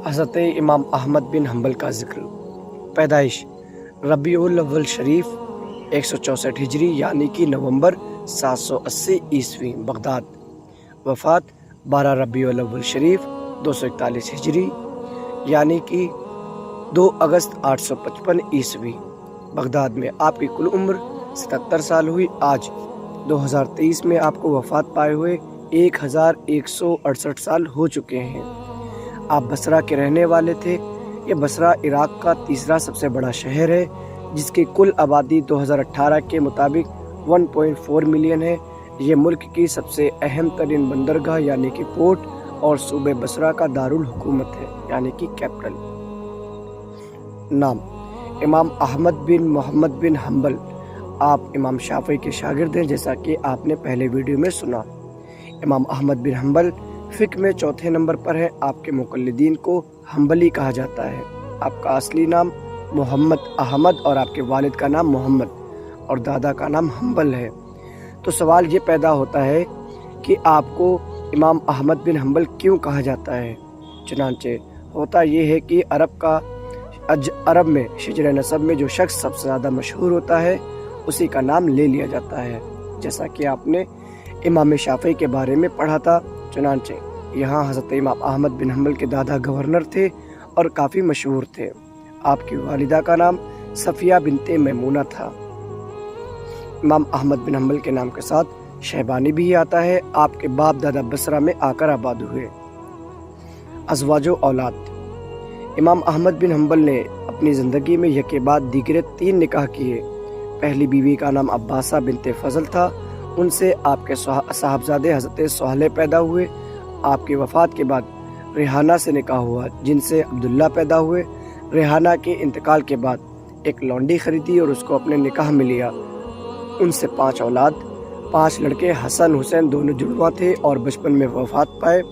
حضرت امام احمد بن حنبل کا ذکر۔ پیدائش ربیع الاول شریف 164 ہجری یعنی کہ نومبر 780 عیسوی بغداد۔ وفات 12 ربیع الاول شریف 241 ہجری یعنی کہ 2 اگست 855 عیسوی بغداد میں۔ آپ کی کل عمر 77 سال ہوئی۔ آج 2023 میں آپ کو وفات پائے ہوئے 1168 سال ہو چکے ہیں۔ آپ بصرہ کے رہنے والے تھے۔ یہ بصرہ عراق کا تیسرا سب سے بڑا شہر ہے، جس کی کل آبادی 2018 کے مطابق 1.4 ملین ہے۔ یہ ملک کی سب سے اہم ترین بندرگاہ یعنی کہ پورٹ اور صوبہ بصرہ کا دارالحکومت ہے یعنی کہ کیپٹل۔ نام امام احمد بن محمد بن حنبل۔ آپ امام شافعی کے شاگرد ہیں، جیسا کہ آپ نے پہلے ویڈیو میں سنا۔ امام احمد بن حنبل فقہ میں چوتھے نمبر پر ہے۔ آپ کے مقلدین کو حنبلی کہا جاتا ہے۔ آپ کا اصلی نام محمد احمد اور آپ کے والد کا نام محمد اور دادا کا نام حنبل ہے۔ تو سوال یہ پیدا ہوتا ہے کہ آپ کو امام احمد بن حنبل کیوں کہا جاتا ہے؟ چنانچہ ہوتا یہ ہے کہ عرب میں شجر نسب میں جو شخص سب سے زیادہ مشہور ہوتا ہے اسی کا نام لے لیا جاتا ہے، جیسا کہ آپ نے امام شافعی کے بارے میں پڑھا تھا۔ چنانچہ یہاں حضرت امام احمد بن حنبل کے دادا گورنر تھے اور کافی مشہور تھے۔ آپ کی والدہ کا نام صفیہ بنت میمونہ تھا۔ امام احمد بن حنبل کے نام کے ساتھ شیبانی بھی آتا ہے۔ آپ کے باپ دادا بصرہ میں آ کر آباد ہوئے۔ ازواج و اولاد امام احمد بن حنبل نے اپنی زندگی میں یکے بعد دیگرے 3 نکاح کیے۔ پہلی بیوی کا نام عباسہ بنت فضل تھا۔ ان سے آپ کے صاحبزادے حضرت سہلے پیدا ہوئے۔ آپ کی وفات کے بعد ریحانہ سے نکاح ہوا، جن سے عبداللہ پیدا ہوئے۔ ریحانہ کے انتقال کے بعد ایک لونڈی خریدی اور اس کو اپنے نکاح میں لیا۔ ان سے 5 اولاد، 5 لڑکے حسن حسین دونوں جڑواں تھے اور بچپن میں وفات پائے۔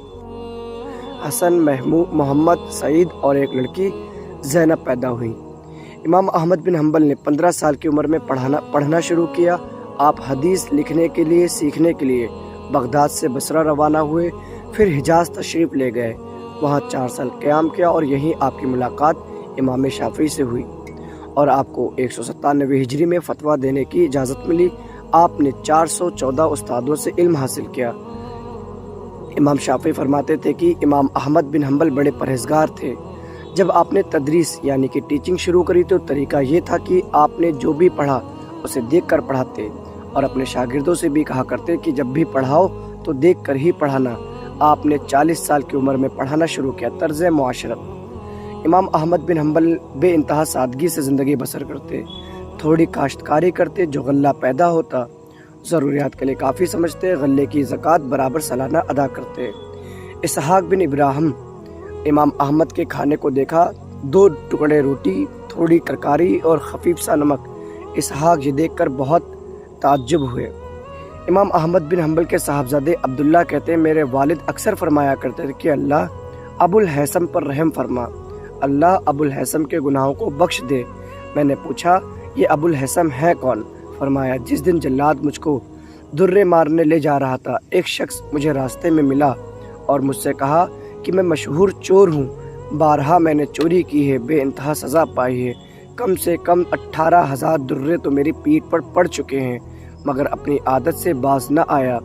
حسن، محمد، سعید اور ایک لڑکی زینب پیدا ہوئی۔ امام احمد بن حنبل نے 15 سال کی عمر میں پڑھنا شروع کیا۔ آپ حدیث لکھنے کے لیے سیکھنے کے لیے بغداد سے بصرہ روانہ ہوئے، پھر حجاز تشریف لے گئے۔ وہاں 4 سال قیام کیا اور یہیں آپ کی ملاقات امام شافعی سے ہوئی اور آپ کو 197 ہجری میں فتویٰ دینے کی اجازت ملی۔ آپ نے 414 استادوں سے علم حاصل کیا۔ امام شافعی فرماتے تھے کہ امام احمد بن حنبل بڑے پرہیزگار تھے۔ جب آپ نے تدریس یعنی کہ ٹیچنگ شروع کری تو طریقہ یہ تھا کہ آپ نے جو بھی پڑھا اسے دیکھ کر پڑھاتے اور اپنے شاگردوں سے بھی کہا کرتے کہ جب بھی پڑھاؤ تو دیکھ کر ہی پڑھانا۔ آپ نے 40 سال کی عمر میں پڑھانا شروع کیا۔ طرز معاشرت امام احمد بن حنبل بے انتہا سادگی سے زندگی بسر کرتے، تھوڑی کاشتکاری کرتے، جو غلہ پیدا ہوتا ضروریات کے لیے کافی سمجھتے، غلے کی زکوٰۃ برابر سالانہ ادا کرتے۔ اسحاق بن ابراہیم امام احمد کے کھانے کو دیکھا، 2 ٹکڑے روٹی، تھوڑی ترکاری اور خفیف سا نمک۔ اسحاق یہ دیکھ کر بہت تعجب ہوئے۔ امام احمد بن حنبل کے صاحبزادے عبداللہ کہتے ہیں میرے والد اکثر فرمایا کرتے تھے کہ اللہ ابو الہیثم پر رحم فرما، اللہ ابو الہیثم کے گناہوں کو بخش دے۔ میں نے پوچھا یہ ابو الہیثم ہے کون؟ فرمایا جس دن جلاد مجھ کو درے مارنے لے جا رہا تھا، ایک شخص مجھے راستے میں ملا اور مجھ سے کہا کہ میں مشہور چور ہوں، بارہا میں نے چوری کی ہے، بے انتہا سزا پائی ہے، کم سے کم 18,000 درے تو میری پیٹھ پر پڑ چکے ہیں، مگر اپنی عادت سے باز نہ آیا۔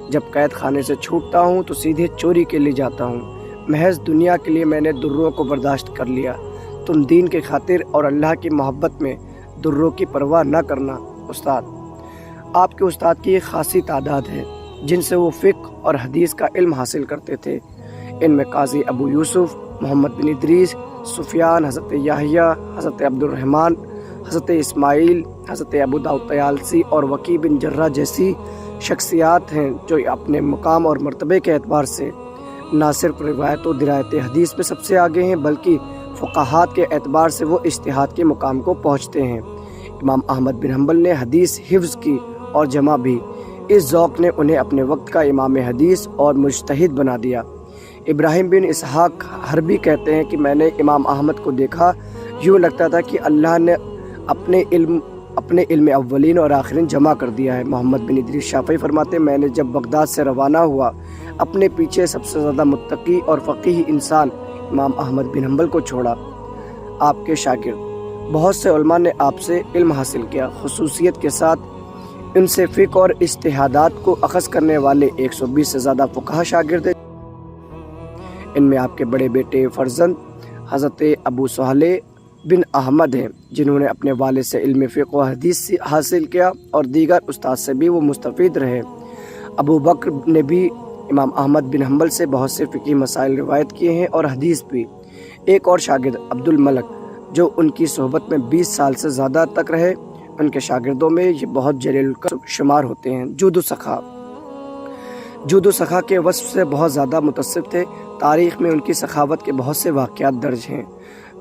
جب قید خانے سے چھوٹتا ہوں تو سیدھے چوری کے لیے جاتا ہوں۔ محض دنیا کے لیے میں نے دروں کو برداشت کر لیا۔ تم دین کے خاطر اور اللہ کی محبت میں دروں کی پرواہ نہ کرنا۔ استاد آپ کے استاد کی ایک خاصی تعداد ہے جن سے وہ فقہ اور حدیث کا علم حاصل کرتے تھے۔ ان میں قاضی ابو یوسف، محمد بن ادریس، سفیان، حضرت یحییٰ، حضرت عبد الرحمن، حضرت اسماعیل، حضرت ابو داؤد طیالسی اور وکیع بن جرہ جیسی شخصیات ہیں جو اپنے مقام اور مرتبے کے اعتبار سے نہ صرف روایت و درایت حدیث میں سب سے آگے ہیں بلکہ فقہات کے اعتبار سے وہ اجتہاد کے مقام کو پہنچتے ہیں۔ امام احمد بن حنبل نے حدیث حفظ کی اور جمع بھی۔ اس ذوق نے انہیں اپنے وقت کا امام حدیث اور مجتہد بنا دیا۔ ابراہیم بن اسحاق حربی کہتے ہیں کہ میں نے امام احمد کو دیکھا، یوں لگتا تھا کہ اللہ نے اپنے علم اپنے علم اولین اور آخرین جمع کر دیا ہے۔ محمد بن ادریس شافعی فرماتے ہیں، میں نے جب بغداد سے روانہ ہوا اپنے پیچھے سب سے زیادہ متقی اور فقیہ انسان امام احمد بن حنبل کو چھوڑا۔ آپ کے شاگرد بہت سے علماء نے آپ سے علم حاصل کیا، خصوصیت کے ساتھ ان سے فقہ اور اجتہادات کو اخذ کرنے والے 120 سے زیادہ فقہا شاگرد ہیں۔ ان میں آپ کے بڑے بیٹے فرزند حضرت ابو صالح بن احمد ہیں، جنہوں نے اپنے والد سے علم فقہ و حدیث حاصل کیا اور دیگر استاد سے بھی وہ مستفید رہے۔ ابو بکر نے بھی امام احمد بن حنبل سے بہت سے فقہی مسائل روایت کیے ہیں اور حدیث بھی۔ ایک اور شاگرد عبد الملک جو ان کی صحبت میں 20 سال سے زیادہ تک رہے، ان کے شاگردوں میں یہ بہت جلیل القدر شمار ہوتے ہیں۔ جود و سخا کے وصف سے بہت زیادہ متصف تھے۔ تاریخ میں ان کی سخاوت کے بہت سے واقعات درج ہیں۔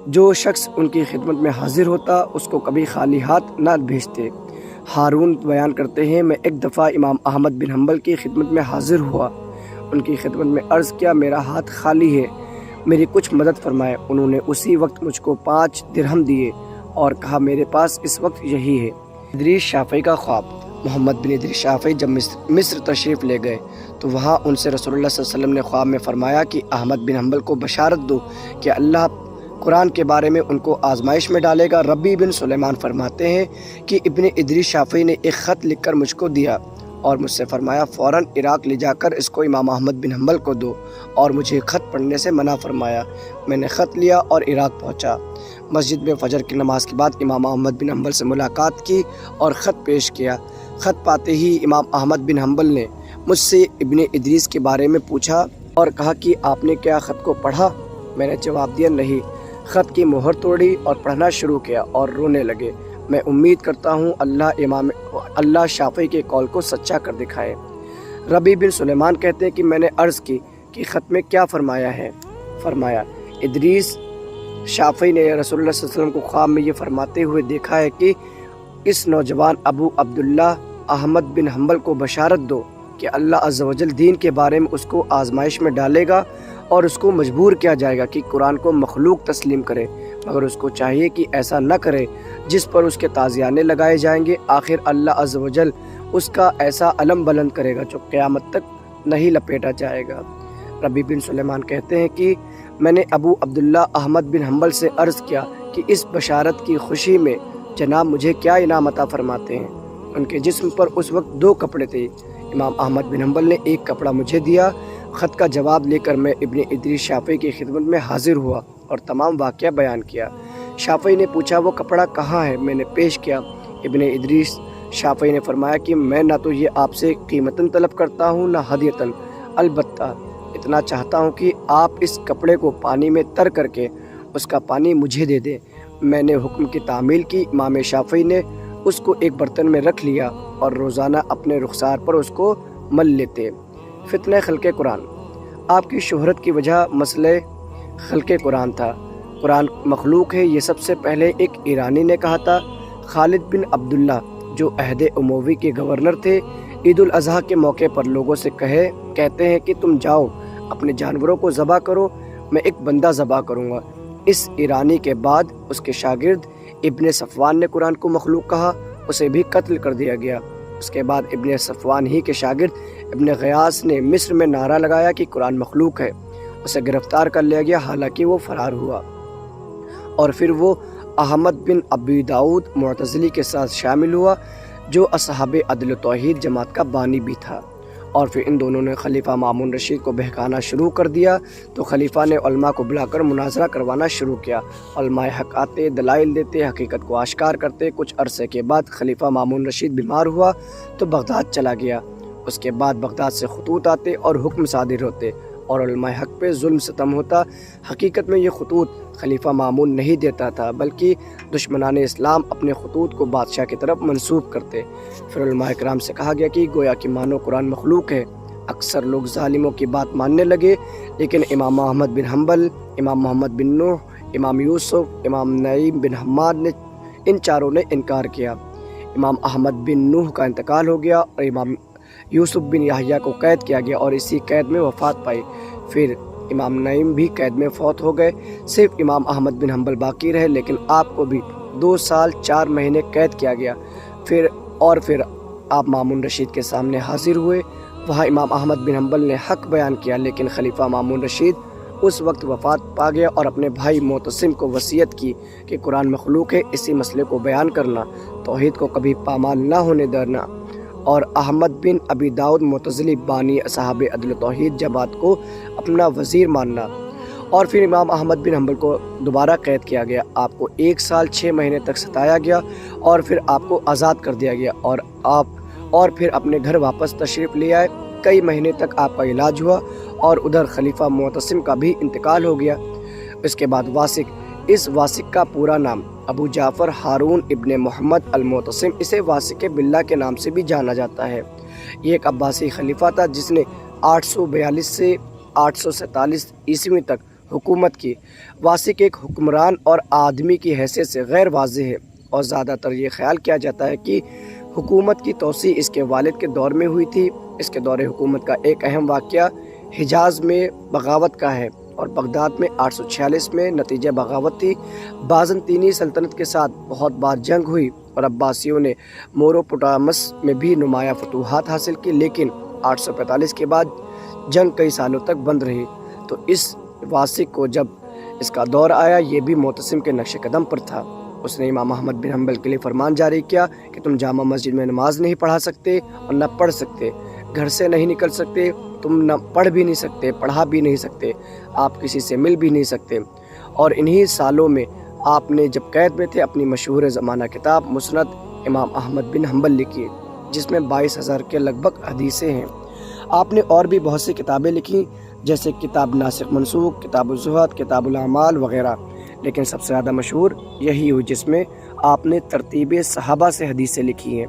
جو شخص ان کی خدمت میں حاضر ہوتا اس کو کبھی خالی ہاتھ نہ بھیجتے۔ ہارون بیان کرتے ہیں، میں ایک دفعہ امام احمد بن حنبل کی خدمت میں حاضر ہوا، ان کی خدمت میں عرض کیا، میرا ہاتھ خالی ہے، میری کچھ مدد فرمائے۔ انہوں نے اسی وقت مجھ کو 5 درہم دیے اور کہا، میرے پاس اس وقت یہی ہے۔ ادریس شافعی کا خواب۔ محمد بن ادریس شافعی جب مصر تشریف لے گئے تو وہاں ان سے رسول اللہ صلی اللہ علیہ وسلم نے خواب میں فرمایا کہ احمد بن حنبل کو بشارت دو کہ اللہ قرآن کے بارے میں ان کو آزمائش میں ڈالے گا۔ ربیع بن سلیمان فرماتے ہیں کہ ابن ادریس شافعی نے ایک خط لکھ کر مجھ کو دیا اور مجھ سے فرمایا، فوراً عراق لے جا کر اس کو امام احمد بن حنبل کو دو، اور مجھے خط پڑھنے سے منع فرمایا۔ میں نے خط لیا اور عراق پہنچا۔ مسجد میں فجر کی نماز کے بعد امام احمد بن حنبل سے ملاقات کی اور خط پیش کیا۔ خط پاتے ہی امام احمد بن حنبل نے مجھ سے ابن ادریس کے بارے میں پوچھا اور کہا کہ آپ نے کیا خط کو پڑھا؟ میں نے جواب دیا، نہیں۔ خط کی مہر توڑی اور پڑھنا شروع کیا اور رونے لگے۔ میں امید کرتا ہوں اللہ شافعی کے قول کو سچا کر دکھائے۔ ربیع بن سلیمان کہتے ہیں کہ میں نے عرض کی کہ خط میں کیا فرمایا ہے؟ فرمایا، ادریس شافعی نے رسول اللہ صلی اللہ علیہ وسلم کو خواب میں یہ فرماتے ہوئے دیکھا ہے کہ اس نوجوان ابو عبداللہ احمد بن حنبل کو بشارت دو کہ اللہ عز و جل دین کے بارے میں اس کو آزمائش میں ڈالے گا اور اس کو مجبور کیا جائے گا کہ قرآن کو مخلوق تسلیم کرے، مگر اس کو چاہیے کہ ایسا نہ کرے جس پر اس کے تازیانے لگائے جائیں گے۔ آخر اللہ عز و جل اس کا ایسا علم بلند کرے گا جو قیامت تک نہیں لپیٹا جائے گا۔ ربیع بن سلیمان کہتے ہیں کہ میں نے ابو عبداللہ احمد بن حنبل سے عرض کیا کہ اس بشارت کی خوشی میں جناب مجھے کیا انعام عطا فرماتے ہیں؟ ان کے جسم پر اس وقت 2 کپڑے تھے۔ امام احمد بن حنبل نے ایک کپڑا مجھے دیا۔ خط کا جواب لے کر میں ابن ادریس شافعی کی خدمت میں حاضر ہوا اور تمام واقعہ بیان کیا۔ شافعی نے پوچھا، وہ کپڑا کہاں ہے؟ میں نے پیش کیا۔ ابن ادریس شافعی نے فرمایا کہ میں نہ تو یہ آپ سے قیمتاً طلب کرتا ہوں نہ ہدیتاً، البتہ اتنا چاہتا ہوں کہ آپ اس کپڑے کو پانی میں تر کر کے اس کا پانی مجھے دے دیں۔ میں نے حکم کی تعمیل کی۔ امام شافعی نے اس کو ایک برتن میں رکھ لیا اور روزانہ اپنے رخسار پر اس کو مل لیتے۔ فتنہ خلق قرآن۔ آپ کی شہرت کی وجہ مسئلہ خلق قرآن تھا۔ قرآن مخلوق ہے، یہ سب سے پہلے ایک ایرانی نے کہا تھا۔ خالد بن عبداللہ جو عہد اموی کے گورنر تھے، عید الاضحیٰ کے موقع پر لوگوں سے کہتے ہیں کہ تم جاؤ اپنے جانوروں کو ذبح کرو، میں ایک بندہ ذبح کروں گا۔ اس ایرانی کے بعد اس کے شاگرد ابن صفوان نے قرآن کو مخلوق کہا، اسے بھی قتل کر دیا گیا۔ اس کے بعد ابن صفوان ہی کے شاگرد ابن غیاث نے مصر میں نعرہ لگایا کہ قرآن مخلوق ہے، اسے گرفتار کر لیا گیا، حالانکہ وہ فرار ہوا، اور پھر وہ احمد بن ابی داؤد معتزلی کے ساتھ شامل ہوا جو اصحاب عدل و توحید جماعت کا بانی بھی تھا، اور پھر ان دونوں نے خلیفہ مامون رشید کو بہکانا شروع کر دیا تو خلیفہ نے علماء کو بلا کر مناظرہ کروانا شروع کیا۔ علماء حق آتے، دلائل دیتے، حقیقت کو آشکار کرتے۔ کچھ عرصے کے بعد خلیفہ مامون رشید بیمار ہوا تو بغداد چلا گیا۔ اس کے بعد بغداد سے خطوط آتے اور حکم صادر ہوتے اور علماء حق پہ ظلم ستم ہوتا۔ حقیقت میں یہ خطوط خلیفہ مامون نہیں دیتا تھا، بلکہ دشمنان اسلام اپنے خطوط کو بادشاہ کی طرف منسوب کرتے۔ پھر علماء کرام سے کہا گیا کہ گویا کہ مانو قرآن مخلوق ہے۔ اکثر لوگ ظالموں کی بات ماننے لگے، لیکن امام احمد بن حنبل، امام محمد بن نوح، امام یوسف، امام نعیم بن حماد نے ان چاروں نے انکار کیا۔ امام احمد بن نوح کا انتقال ہو گیا اور امام یوسف بن یحییٰ کو قید کیا گیا اور اسی قید میں وفات پائی۔ پھر امام نعیم بھی قید میں فوت ہو گئے۔ صرف امام احمد بن حنبل باقی رہے، لیکن آپ کو بھی 2 سال 4 مہینے قید کیا گیا۔ پھر آپ مامون رشید کے سامنے حاضر ہوئے۔ وہاں امام احمد بن حنبل نے حق بیان کیا، لیکن خلیفہ مامون رشید اس وقت وفات پا گیا اور اپنے بھائی معتصم کو وصیت کی کہ قرآن مخلوق ہے، اسی مسئلے کو بیان کرنا، توحید کو کبھی پامال نہ ہونے دینا، اور احمد بن ابی داؤد معتزلی بانی اصحاب عدل و توحید جماعت کو اپنا وزیر ماننا۔ اور پھر امام احمد بن حنبل کو دوبارہ قید کیا گیا، آپ کو 1 سال 6 مہینے تک ستایا گیا اور پھر آپ کو آزاد کر دیا گیا اور پھر اپنے گھر واپس تشریف لے آئے۔ کئی مہینے تک آپ کا علاج ہوا اور ادھر خلیفہ معتصم کا بھی انتقال ہو گیا۔ اس کے بعد اس واسق کا پورا نام ابو جعفر ہارون ابن محمد المعتصم، اسے واسق باللہ کے نام سے بھی جانا جاتا ہے۔ یہ ایک عباسی خلیفہ تھا جس نے 842 سے 847 عیسوی تک حکومت کی۔ واسق ایک حکمران اور آدمی کی حیثیت سے غیر واضح ہے، اور زیادہ تر یہ خیال کیا جاتا ہے کہ حکومت کی توسیع اس کے والد کے دور میں ہوئی تھی۔ اس کے دور حکومت کا ایک اہم واقعہ حجاز میں بغاوت کا ہے، اور بغداد میں 846 میں نتیجہ بغاوت تھی۔ بازنطینی سلطنت کے ساتھ بہت بار جنگ ہوئی اور عباسیوں نے موروپوٹامس میں بھی نمایاں فتوحات حاصل کی، لیکن 845 کے بعد جنگ کئی سالوں تک بند رہی۔ تو اس واسق کو جب اس کا دور آیا، یہ بھی معتصم کے نقش قدم پر تھا۔ اس نے امام احمد بن حنبل کے لیے فرمان جاری کیا کہ تم جامع مسجد میں نماز نہیں پڑھا سکتے اور نہ پڑھ سکتے، گھر سے نہیں نکل سکتے، تم نہ پڑھ بھی نہیں سکتے، پڑھا بھی نہیں سکتے، آپ کسی سے مل بھی نہیں سکتے۔ اور انہی سالوں میں آپ نے جب قید میں تھے اپنی مشہور زمانہ کتاب مسند امام احمد بن حنبل لکھی، جس میں 22,000 کے لگ بھگ حدیثیں ہیں۔ آپ نے اور بھی بہت سی کتابیں لکھی، جیسے کتاب ناسخ منسوخ، کتاب الزہد، کتاب الاعمال وغیرہ، لیکن سب سے زیادہ مشہور یہی ہوئی جس میں آپ نے ترتیب صحابہ سے حدیثیں لکھی ہیں۔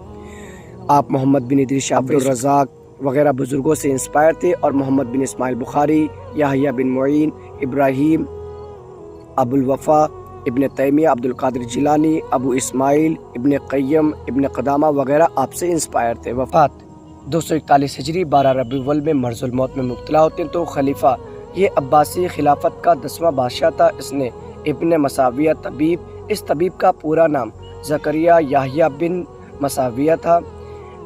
آپ محمد بن ادریس شاہ، عبدالرزاق وغیرہ بزرگوں سے انسپائر تھے، اور محمد بن اسماعیل بخاری، یحییٰ بن معین، ابراہیم، ابو الوفا، ابن تیمیہ، عبد القادر جیلانی، ابو اسماعیل، ابن قیم، ابن قدامہ وغیرہ آپ سے انسپائر تھے۔ وفات 241 ہجری 12 ربیع الاول میں مرض الموت میں مبتلا ہوتے ہیں۔ تو خلیفہ یہ عباسی خلافت کا 10واں بادشاہ تھا۔ اس نے ابن مساویہ طبیب، اس طبیب کا پورا نام زکریا یحییٰ بن مساویہ تھا۔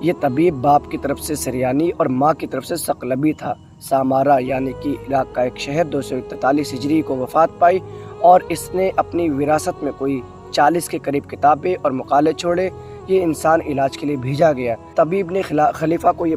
یہ طبیب باپ کی طرف سے سریانی اور ماں کی طرف سے ثقلبی تھا۔ سامارا یعنی کہ عراق کا ایک شہر 243 ہجری کو وفات پائی، اور اس نے اپنی وراثت میں کوئی 40 کے قریب کتابیں اور مقالے چھوڑے۔ یہ انسان علاج کے لیے بھیجا گیا۔ طبیب نے خلیفہ کو یہ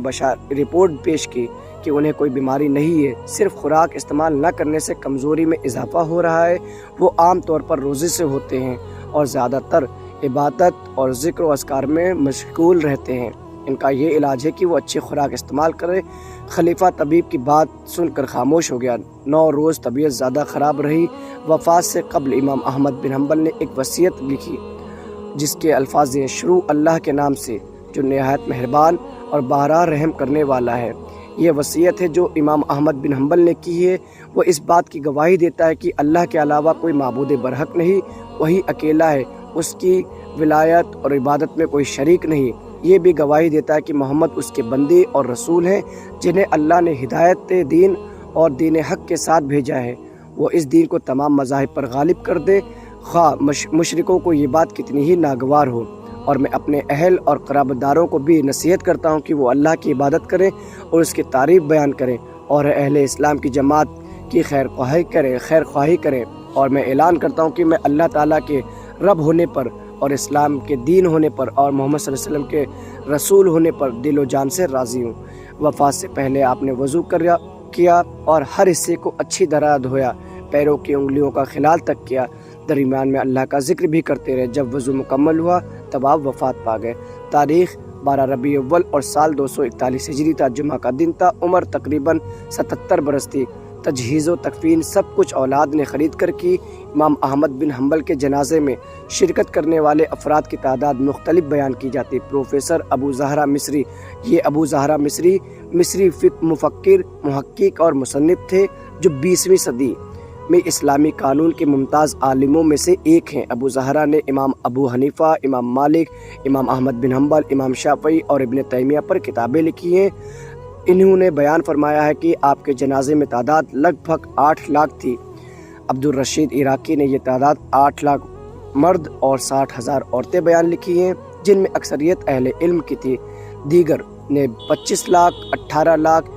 رپورٹ پیش کی کہ انہیں کوئی بیماری نہیں ہے، صرف خوراک استعمال نہ کرنے سے کمزوری میں اضافہ ہو رہا ہے۔ وہ عام طور پر روزے سے ہوتے ہیں اور زیادہ تر عبادت اور ذکر و اذکار میں مشغول رہتے ہیں۔ ان کا یہ علاج ہے کہ وہ اچھی خوراک استعمال کریں۔ خلیفہ طبیب کی بات سن کر خاموش ہو گیا۔ 9 روز طبیعت زیادہ خراب رہی۔ وفات سے قبل امام احمد بن حنبل نے ایک وصیت لکھی جس کے الفاظ ہیں: شروع اللہ کے نام سے جو نہایت مہربان اور بارہا رحم کرنے والا ہے۔ یہ وصیت ہے جو امام احمد بن حنبل نے کی ہے۔ وہ اس بات کی گواہی دیتا ہے کہ اللہ کے علاوہ کوئی معبود برحق نہیں، وہی اکیلا ہے، اس کی ولایت اور عبادت میں کوئی شریک نہیں۔ یہ بھی گواہی دیتا ہے کہ محمد اس کے بندے اور رسول ہیں جنہیں اللہ نے ہدایت دین اور دین حق کے ساتھ بھیجا ہے۔ وہ اس دین کو تمام مذاہب پر غالب کر دے، خواہ مشرکوں کو یہ بات کتنی ہی ناگوار ہو۔ اور میں اپنے اہل اور قرابتداروں کو بھی نصیحت کرتا ہوں کہ وہ اللہ کی عبادت کریں اور اس کی تعریف بیان کریں، اور اہل اسلام کی جماعت کی خیر خواہی کریں۔ اور میں اعلان کرتا ہوں کہ میں اللہ تعالیٰ کے رب ہونے پر اور اسلام کے دین ہونے پر اور محمد صلی اللہ علیہ وسلم کے رسول ہونے پر دل و جان سے راضی ہوں۔ وفات سے پہلے آپ نے وضو کیا اور ہر حصے کو اچھی طرح دھویا، پیروں کی انگلیوں کا خلال تک کیا، درمیان میں اللہ کا ذکر بھی کرتے رہے۔ جب وضو مکمل ہوا تب آپ وفات پا گئے۔ تاریخ 12 ربیع الاول اور سال 241 ہجری تھا، جمعہ کا دن تھا۔ عمر تقریباً 77 برس تھی۔ تجہیز و تکفین سب کچھ اولاد نے خرید کر کی۔ امام احمد بن حنبل کے جنازے میں شرکت کرنے والے افراد کی تعداد مختلف بیان کی جاتی۔ پروفیسر ابو زہرہ مصری، یہ ابو زہرہ مصری فقہ مفکر، محقق اور مصنف تھے جو 20ویں صدی میں اسلامی قانون کے ممتاز عالموں میں سے ایک ہیں۔ ابو زہرہ نے امام ابو حنیفہ، امام مالک، امام احمد بن حنبل، امام شافعی اور ابن تیمیہ پر کتابیں لکھی ہیں۔ انہوں نے بیان فرمایا ہے کہ آپ کے جنازے میں تعداد لگ بھگ 8 لاکھ تھی۔ عبدالرشید عراقی نے یہ تعداد 8 لاکھ مرد اور 60,000 عورتیں بیان لکھی ہیں، جن میں اکثریت اہل علم کی تھی۔ دیگر نے 25 لاکھ 18 لاکھ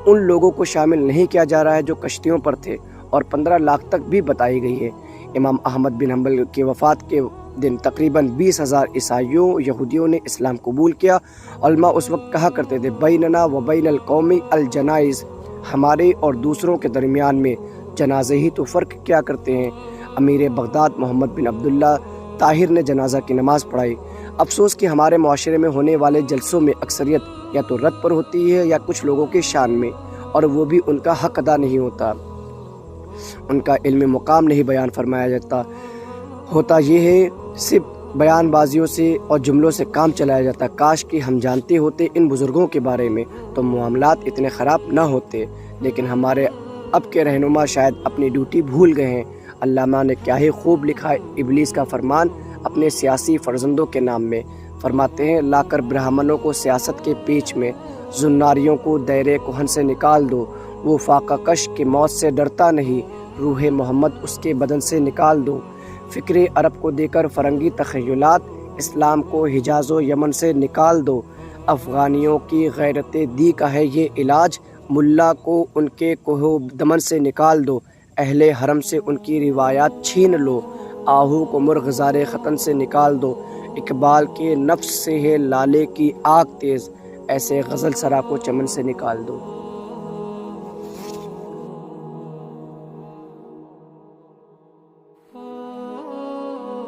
ان لوگوں کو شامل نہیں کیا جا رہا ہے جو کشتیوں پر تھے، اور 15 لاکھ تک بھی بتائی گئی ہے۔ امام احمد بن حنبل کی وفات کے دن تقریباً 20,000 عیسائیوں یہودیوں نے اسلام قبول کیا۔ علماء اس وقت کہا کرتے تھے بیننا و بین القوم الجنائز، ہمارے اور دوسروں کے درمیان میں جنازے ہی تو فرق کیا کرتے ہیں۔ امیر بغداد محمد بن عبداللہ طاہر نے جنازہ کی نماز پڑھائی۔ افسوس کہ ہمارے معاشرے میں ہونے والے جلسوں میں اکثریت یا تو رد پر ہوتی ہے یا کچھ لوگوں کے شان میں، اور وہ بھی ان کا حق ادا نہیں ہوتا، ان کا علم مقام نہیں بیان فرمایا جاتا۔ ہوتا یہ ہے صرف بیان بازیوں سے اور جملوں سے کام چلایا جاتا۔ کاش کہ ہم جانتے ہوتے ان بزرگوں کے بارے میں تو معاملات اتنے خراب نہ ہوتے، لیکن ہمارے اب کے رہنما شاید اپنی ڈیوٹی بھول گئے ہیں۔ علامہ نے کیا ہی خوب لکھا ہے ابلیس کا فرمان اپنے سیاسی فرزندوں کے نام میں، فرماتے ہیں لا کر برہمنوں کو سیاست کے پیچ میں، زناریوں کو دائرے کہن سے نکال دو، وہ فاقہ کش کی موت سے ڈرتا نہیں، روح محمد اس کے بدن سے نکال دو، فکر عرب کو دے کر فرنگی تخیلات، اسلام کو حجاز و یمن سے نکال دو، افغانیوں کی غیرت دی کا ہے یہ علاج، ملا کو ان کے کوہ دمن سے نکال دو، اہل حرم سے ان کی روایات چھین لو، آہو کو مرغزار ختن سے نکال دو، اقبال کے نفس سے ہے لالے کی آگ تیز، ایسے غزل سرا کو چمن سے نکال دو۔